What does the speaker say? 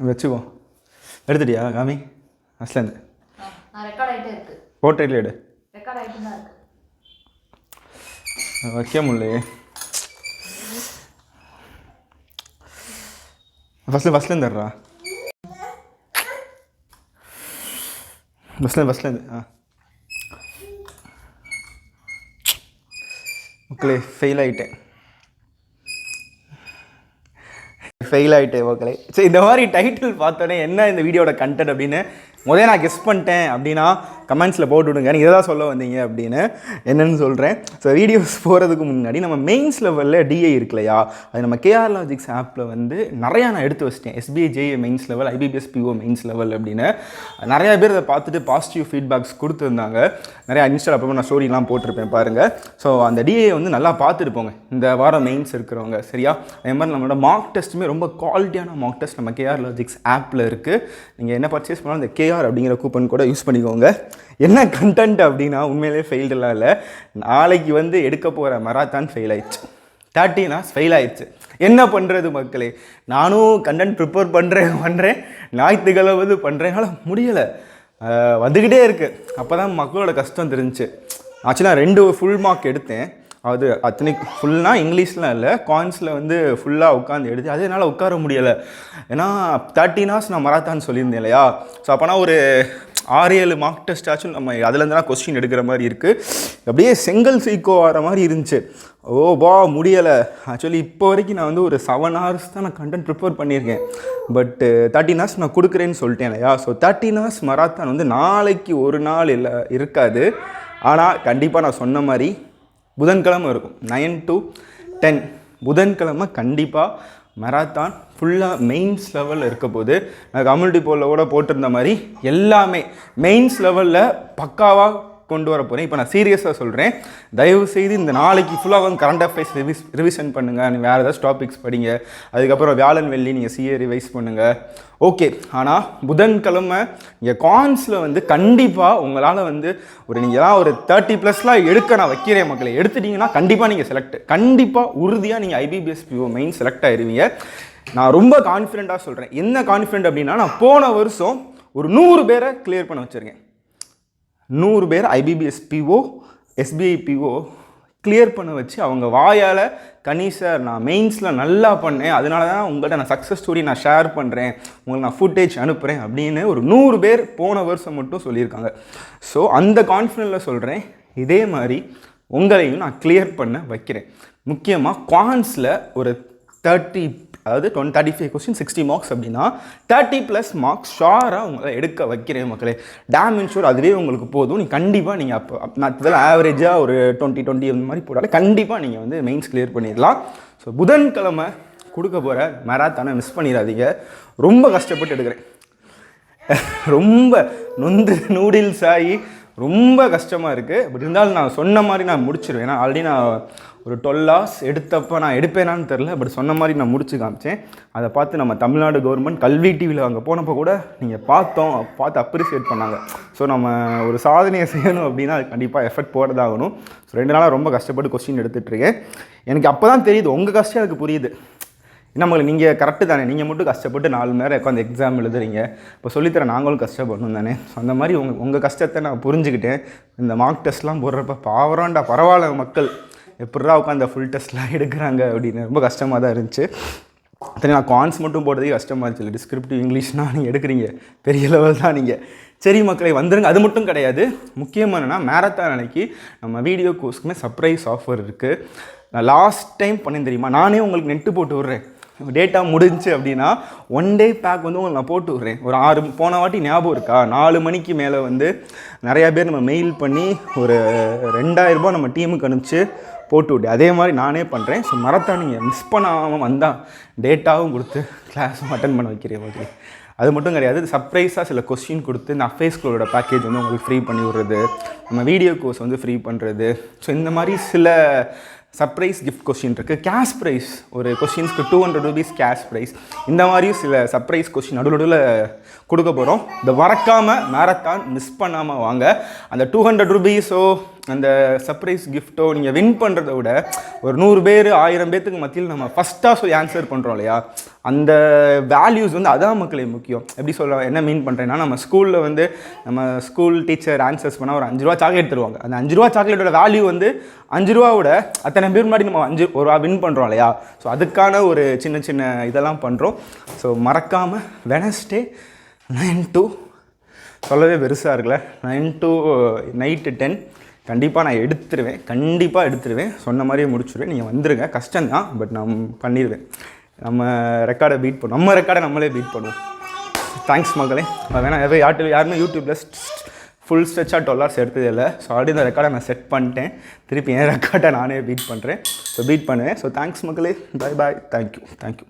வச்சுக்கோ. எடுத்துட்டியா காமி? அஸ்லேருந்து போர்ட்ரேட்டில் எடு. வைக்க முடியலையே. ஃபஸ்ட்லேருந்து தர்றா. ஃபஸ்ட்லேருந்து மக்களே ஃபெயில் ஆகிட்டேன் மக்களே. சரி, இந்த மாதிரி டைட்டில் பார்த்தோன்னே என்ன இந்த வீடியோட கண்டென்ட் அப்படின்னு முதல்ல நான் கெஸ் பண்ணிட்டேன் அப்படின்னா கமெண்ட்ஸில் போட்டு விடுங்க. நீங்கள் எதாவது சொல்ல வந்தீங்க அப்படின்னு என்னென்னு சொல்கிறேன். ஸோ வீடியோஸ் போகிறதுக்கு முன்னாடி நம்ம மெயின்ஸ் லெவலில் டிஏ இருக்கு இல்லையா, அது நம்ம kaneeshreenalogics ஆப்பில் வந்து நிறையா நான் எடுத்து வச்சிட்டேன். SBI JA mains level, IBPS PO mains level அப்படின்னு நிறையா பேர் அதை பார்த்துட்டு பாசிட்டிவ் ஃபீட்பேக்ஸ் கொடுத்துருந்தாங்க. நிறையா இன்ஸ்டால் அப்போ நான் ஸ்டோரிலாம் போட்டிருப்பேன் பாருங்கள். ஸோ அந்த டிஏ வந்து நல்லா பார்த்துட்டு போங்க இந்த வாரம் மெயின்ஸ் இருக்கிறவங்க, சரியா? அதே மாதிரி நம்மளோட மார்க் டெஸ்ட்டுமே ரொம்ப குவாலிட்டியான மார்க் டெஸ்ட் நம்ம kaneeshreenalogics ஆப்பில் இருக்குது. நீங்கள் என்ன பர்ச்சேஸ் பண்ணாலும் இந்த KR அப்படிங்கிற கூப்பன் கூட யூஸ் பண்ணிக்கோங்க. என்ன கண்டென்ட் அப்படின்னா உண்மையிலே ஃபெயில்டெல்லாம் இல்லை. நாளைக்கு வந்து எடுக்க போகிற மராத்தான் ஃபெயில் ஆயிடுச்சு. 30 hours ஃபெயில் ஆயிடுச்சு. என்ன பண்ணுறது மக்களே? நானும் கண்டென்ட் ப்ரிப்பேர் பண்ணுறேன் ஞாயிற்றுக்கிழமை பண்ணுறேனால முடியலை, வந்துக்கிட்டே இருக்குது. அப்போ தான் மக்களோட கஷ்டம் தெரிஞ்சிச்சு. ஆக்சுவலாக 2 ஃபுல் மார்க் எடுத்தேன். அது அத்தனை ஃபுல்லாக இங்கிலீஷ்லாம் இல்லை, கான்ஸில் வந்து ஃபுல்லாக உட்காந்து எடுத்து அது என்னால் உட்கார முடியலை. ஏன்னா 30 hours நான் மராத்தான் சொல்லியிருந்தேன் இல்லையா. ஸோ அப்போனா ஒரு 6-7 மார்க் டெஸ்ட் ஆச்சும் நம்ம அதுலேருந்து தான் கொஸ்டின் எடுக்கிற மாதிரி இருக்குது. அப்படியே செங்கல் சீக்கோ வர மாதிரி இருந்துச்சு. முடியலை. ஆக்சுவலி இப்போ வரைக்கும் நான் வந்து ஒரு 7 hours தான் நான் கண்டென்ட் ப்ரிப்பேர் பண்ணியிருக்கேன். பட் 13 hours நான் கொடுக்குறேன்னு சொல்லிட்டேன் இல்லையா. ஸோ 13 hours மராத்தான் வந்து நாளைக்கு ஒரு நாள் இல்லை இருக்காது. ஆனால் கண்டிப்பாக நான் சொன்ன மாதிரி புதன்கிழமை இருக்கும் 9 to 10. புதன்கிழமை கண்டிப்பாக மராத்தான் ஃபுல்லாக மெயின்ஸ் லெவலில் இருக்க போது. நான் கம்யூனிட்டி போலில் கூட போட்டிருந்த மாதிரி எல்லாமே மெயின்ஸ் லெவலில் பக்காவாக கொண்டு வர போகிறேன். இப்போ நான் சீரியஸாக சொல்கிறேன். தயவுசெய்து இந்த நாளைக்கு ஃபுல்லாக வந்து கரண்ட் அஃபேர்ஸ் ரிவிஷன் பண்ணுங்கள். நீங்கள் வேறு ஏதாச்சும் டாபிக்ஸ் படிங்க. அதுக்கப்புறம் வியாழன் வெள்ளி நீங்கள் CA ரிவைஸ் பண்ணுங்கள். ஓகே. ஆனால் புதன்கிழமை நீங்கள் கான்ஸில் வந்து கண்டிப்பாக உங்களால் வந்து நீங்களாம் ஒரு 30+ எடுக்க நான் வைக்கிறேன் மக்களை. எடுத்துட்டிங்கன்னா கண்டிப்பாக நீங்கள் கண்டிப்பாக உறுதியாக நீங்கள் IBPS PO மெயின் செலக்ட் ஆகிடுவீங்க. நான் ரொம்ப கான்ஃபிடென்ட்டாக சொல்கிறேன். என்ன கான்ஃபிடென்ட் அப்படின்னா, நான் போன வருஷம் ஒரு 100 பேரை கிளியர் பண்ண வச்சுருக்கேன். 100 பேர் IBPS PO SBI PO clear பண்ண வச்சு அவங்க வாயால் கணேஷ் சார் நான் மெயின்ஸில் நல்லா பண்ணேன், அதனால தான் உங்கள்கிட்ட நான் சக்ஸஸ் ஸ்டோரி நான் ஷேர் பண்ணுறேன், உங்களுக்கு நான் ஃபுட்டேஜ் அனுப்புகிறேன் அப்படின்னு ஒரு 100 பேர் போன வருஷம் மட்டும் சொல்லியிருக்காங்க. ஸோ அந்த கான்ஃபிடென்ட்டில் சொல்கிறேன், இதே மாதிரி உங்களையும் நான் கிளியர் பண்ண வைக்கிறேன். முக்கியமாக குவான்ஸில் ஒரு 35 கொஸ்டின் 60 மார்க்ஸ் அப்படின்னா 30+ மார்க்ஸ் ஷாராக உங்களை எடுக்க வைக்கிறேன் மக்களே. டேம் இன்ஷூர் அதுவே உங்களுக்கு போதும். நீங்கள் கண்டிப்பாக நீங்கள் அப்போ நான் இதில் ஆவரேஜாக ஒரு 20 அந்த மாதிரி போட்டாலே கண்டிப்பாக நீங்கள் வந்து மெயின்ஸ் கிளியர் பண்ணிடலாம். ஸோ புதன்கிழமை கொடுக்க போகிற மராத்தானை மிஸ் பண்ணிடாதீங்க. ரொம்ப கஷ்டப்பட்டு எடுக்கிறேன். ரொம்ப நூடுல்ஸ் ஆகி ரொம்ப கஷ்டமாக இருக்குது. பட் இருந்தாலும் நான் சொன்ன மாதிரி நான் முடிச்சிடுவேன். ஏன்னா ஆல்ரெடி நான் ஒரு 12 hours எடுத்தப்போ நான் எடுப்பேனான்னு தெரில. பட் சொன்ன மாதிரி நான் முடிச்சு காமிச்சேன். அதை பார்த்து நம்ம தமிழ்நாடு கவர்மெண்ட் கல்வி டிவியில் அங்கே போனப்போ கூட நீங்கள் பார்த்து அப்ரிஷியேட் பண்ணாங்க. ஸோ நம்ம ஒரு சாதனையை செய்யணும் அப்படின்னா அது கண்டிப்பாக எஃபெக்ட் போடுறதாகணும். ஸோ 2 நாளாக ரொம்ப கஷ்டப்பட்டு கொஸ்டின் எடுத்துகிட்ருக்கேன். எனக்கு அப்போ தான் தெரியுது உங்கள் கஷ்டம் எனக்கு புரியுது. நம்மளை நீங்கள் கரெக்டு தானே, நீங்கள் மட்டும் கஷ்டப்பட்டு 4 மணி நேரம் உட்காந்து எக்ஸாம் எழுதுறீங்க, இப்போ சொல்லித்தர நாங்களும் கஷ்டப்படணும் தானே. ஸோ அந்த மாதிரி உங்கள் கஷ்டத்தை நான் புரிஞ்சுக்கிட்டேன். இந்த மார்க் டெஸ்ட்லாம் போடுறப்ப பரவாயில்ல மக்கள் எப்படா உட்காந்து ஃபுல் டெஸ்ட்லாம் எடுக்கிறாங்க அப்படின்னு ரொம்ப கஷ்டமாக தான் இருந்துச்சு. சரி, நான் கான்ஸ் மட்டும் போடுறதே கஷ்டமாக இருந்துச்சு. டிஸ்கிரிப்டிவ் இங்கிலீஷ்னால் நீங்கள் எடுக்கிறீங்க, பெரிய லெவல் தான் நீங்கள். சரி மக்களை வந்துருங்க. அது மட்டும் கிடையாது, முக்கியமாக என்னென்னா மேரத்தான் அன்னைக்கு நம்ம வீடியோ கோர்ஸ்க்குமே சர்ப்ரைஸ் ஆஃபர் இருக்குது. நான் லாஸ்ட் டைம் பண்ணேன் தெரியுமா, நானே உங்களுக்கு நெட்டு போட்டு விட்றேன். டேட்டா முடிஞ்சு அப்படின்னா 1 day பேக் வந்து உங்களுக்கு நான் போட்டு விட்றேன். ஒரு 6 போன வாட்டி ஞாபகம் இருக்கா, 4 மணிக்கு மேலே வந்து நிறையா பேர் நம்ம மெயில் பண்ணி ஒரு 2000 ரூபாய் நம்ம டீமுக்கு அனுப்பிச்சு போட்டு விட்டு அதே மாதிரி நானே பண்ணுறேன். ஸோ மராத்தான் நீங்கள் மிஸ் பண்ணாமல் வந்தால் டேட்டாவும் கொடுத்து கிளாஸும் அட்டன் பண்ண வைக்கிறேன். ஓகே, அது மட்டும் கிடையாது, சர்ப்ரைஸாக சில கொஸ்டின் கொடுத்து இந்த affairsCloud பேக்கேஜ் வந்து உங்களுக்கு ஃப்ரீ பண்ணி விடுறது, நம்ம வீடியோ கோர்ஸ் வந்து ஃப்ரீ பண்ணுறது. ஸோ இந்த மாதிரி சில சர்ப்ரைஸ் கிஃப்ட் கொஸ்டின் இருக்குது. கேஷ் ப்ரைஸ் ஒரு கொஸ்டின்ஸ்க்கு 200 rupees கேஷ் ப்ரைஸ். இந்த மாதிரியும் சில சர்ப்ரைஸ் கொஸ்டின் நடுவில் கொடுக்க போகிறோம். இந்த மறக்காமல் மேரத்தான் மிஸ் பண்ணாமல் வாங்க. அந்த 200 rupees அந்த சர்ப்ரைஸ் கிஃப்ட்டோ நீங்கள் வின் பண்ணுறத விட ஒரு 100 பேர் 1000 பேர்த்துக்கு மத்தியில் நம்ம ஃபஸ்ட்டாக சொல்லி ஆன்சர் பண்ணுறோம் இல்லையா, அந்த வேல்யூஸ் வந்து அதான் மக்களே முக்கியம். எப்படி சொல்ல என்ன மீன் பண்ணுறேன்னா, நம்ம ஸ்கூலில் வந்து நம்ம ஸ்கூல் டீச்சர் ஆன்சர்ஸ் பண்ணால் ஒரு 5 ரூபா சாக்லேட் தருவாங்க. அந்த 5 ரூபா சாக்லேட்டோட வேல்யூ வந்து 5 ரூபாவோட அத்தனை பேர் முன்னாடி நம்ம 5 ரூபா வின் பண்ணுறோம் இல்லையா. ஸோ அதுக்கான ஒரு சின்ன சின்ன இதெல்லாம் பண்ணுறோம். ஸோ மறக்காமல் வெனஸ்டே 9 to சொல்லவே பெருசாக இருக்குல்ல, 9 to நைட்டு 10 கண்டிப்பாக நான் எடுத்துருவேன். சொன்ன மாதிரியே முடிச்சுடுவேன். நீங்கள் வந்துடுங்க. கஷ்டம்தான், பட் நான் பண்ணிடுவேன். நம்ம ரெக்கார்டை பீட் பண்ணுவோம். நம்ம ரெக்கார்டை நம்மளே பீட் பண்ணுவோம். தேங்க்ஸ் மக்களே. அது வேணால் யாருமே யூடியூப்பில் ஃபுல் ஸ்ட்ரெச்சாக 12 hours எடுத்ததே இல்லை. ஸோ ஆல்ரெடி இந்த ரெக்கார்டை நான் செட் பண்ணிட்டேன். திருப்பி என் ரெக்கார்டை நானே பீட் பண்ணுறேன். ஸோ பீட் பண்ணுவேன். ஸோ தேங்க்ஸ் மக்களே. பாய். தேங்க்யூ.